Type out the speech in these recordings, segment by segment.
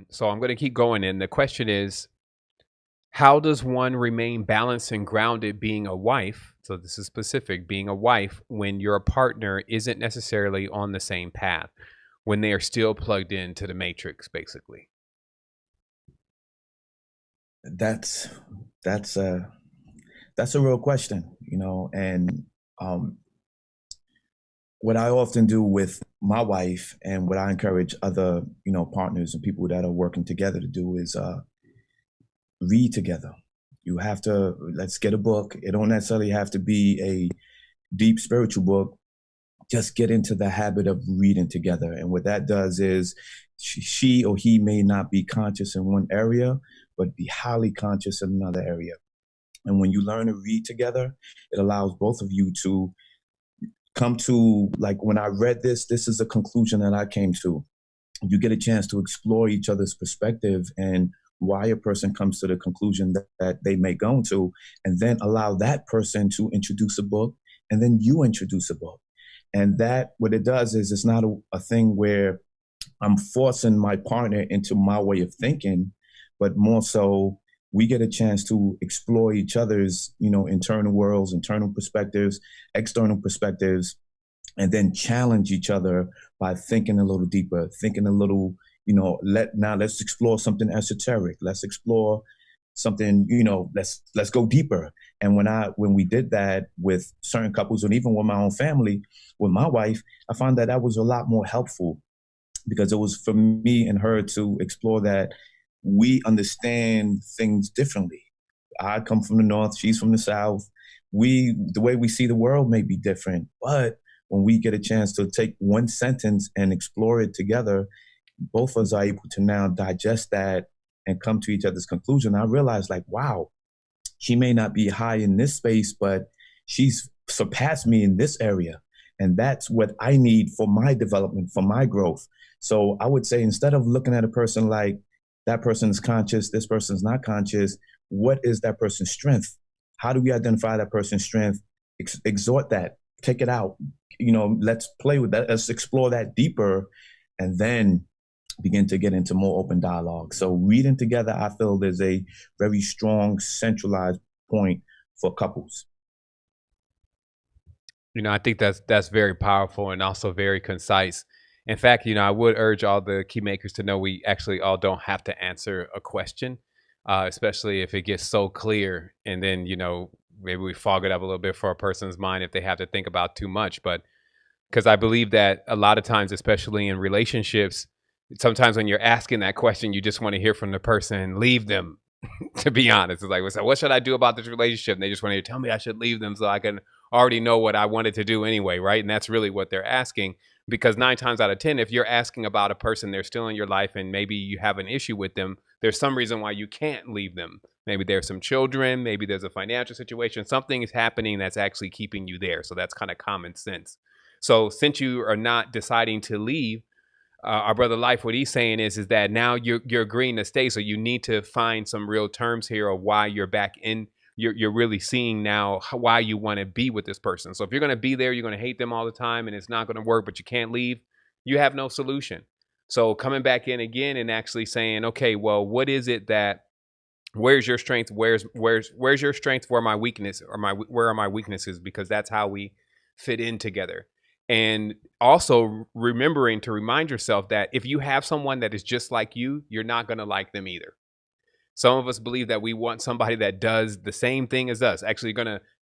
So I'm going to keep going. And the question is, how does one remain balanced and grounded being a wife? So this is specific, being a wife when your partner isn't necessarily on the same path, when they are still plugged into the matrix, basically. That's that's a that's a real question, and um, what I often do with my wife and what I encourage other, partners and people that are working together to do is read together. You have to let's get a book. It don't necessarily have to be a deep spiritual book. Just get into the habit of reading together. And what that does is she or he may not be conscious in one area, but be highly conscious in another area. And when you learn to read together, it allows both of you to come to, like, when I read this is a conclusion that I came to. You get a chance to explore each other's perspective and why a person comes to the conclusion that they may go to, and then allow that person to introduce a book, and then you introduce a book. And that, what it does is, it's not a thing where I'm forcing my partner into my way of thinking, but more so we get a chance to explore each other's, internal worlds, internal perspectives, external perspectives, and then challenge each other by thinking a little deeper, thinking a little, let's explore something esoteric. Let's explore something, let's go deeper. And when we did that with certain couples, and even with my own family, with my wife, I found that was a lot more helpful, because it was for me and her to explore that we understand things differently. I come from the north, she's from the south. The way we see the world may be different, but when we get a chance to take one sentence and explore it together, both of us are able to now digest that and come to each other's conclusion. I realized, like, wow, she may not be high in this space, but she's surpassed me in this area. And that's what I need for my development, for my growth. So I would say, instead of looking at a person like that person's conscious, this person's not conscious, what is that person's strength? How do we identify that person's strength? Exhort that, take it out. Let's play with that. Let's explore that deeper, and then begin to get into more open dialogue. So reading together, I feel, there's a very strong centralized point for couples. I think that's very powerful and also very concise. In fact, I would urge all the key makers to know we actually all don't have to answer a question, especially if it gets so clear, and then maybe we fog it up a little bit for a person's mind if they have to think about too much. But because I believe that a lot of times, especially in relationships, sometimes when you're asking that question, you just want to hear from the person and leave them. To be honest, it's like, so what should I do about this relationship? And they just want to tell me I should leave them so I can already know what I wanted to do anyway, right? And that's really what they're asking, because 9 times out of 10, if you're asking about a person, they're still in your life, and maybe you have an issue with them, there's some reason why you can't leave them. Maybe there's some children, maybe there's a financial situation, something is happening that's actually keeping you there. So that's kind of common sense. So since you are not deciding to leave, our brother Life, what he's saying is that now you're agreeing to stay. So you need to find some real terms here of why you're back in. You're really seeing now why you want to be with this person. So if you're going to be there, you're going to hate them all the time, and it's not going to work, but you can't leave. You have no solution. So coming back in again and actually saying, okay, well, what is it that? Where's your strength? Where's your strength? Where my weakness, or where are my weaknesses? Because that's how we fit in together. And also remembering to remind yourself that if you have someone that is just like you, you're not going to like them either. Some of us believe that we want somebody that does the same thing as us. Actually,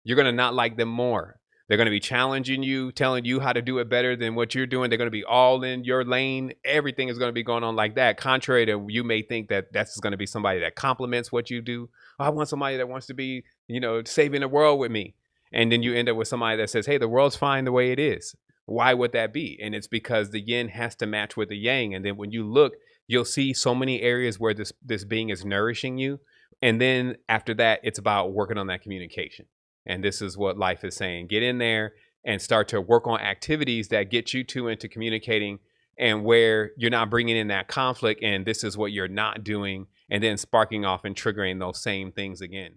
you're gonna not like them more. They're gonna be challenging you, telling you how to do it better than what you're doing. They're gonna be all in your lane. Everything is gonna be going on like that. Contrary to, you may think that that's gonna be somebody that complements what you do. Oh, I want somebody that wants to be, saving the world with me. And then you end up with somebody that says, "Hey, the world's fine the way it is." Why would that be? And it's because the yin has to match with the yang. And then when you look, you'll see so many areas where this being is nourishing you, and then after that it's about working on that communication. And this is what Life is saying: get in there and start to work on activities that get you two into communicating, and where you're not bringing in that conflict, and this is what you're not doing, and then sparking off and triggering those same things again.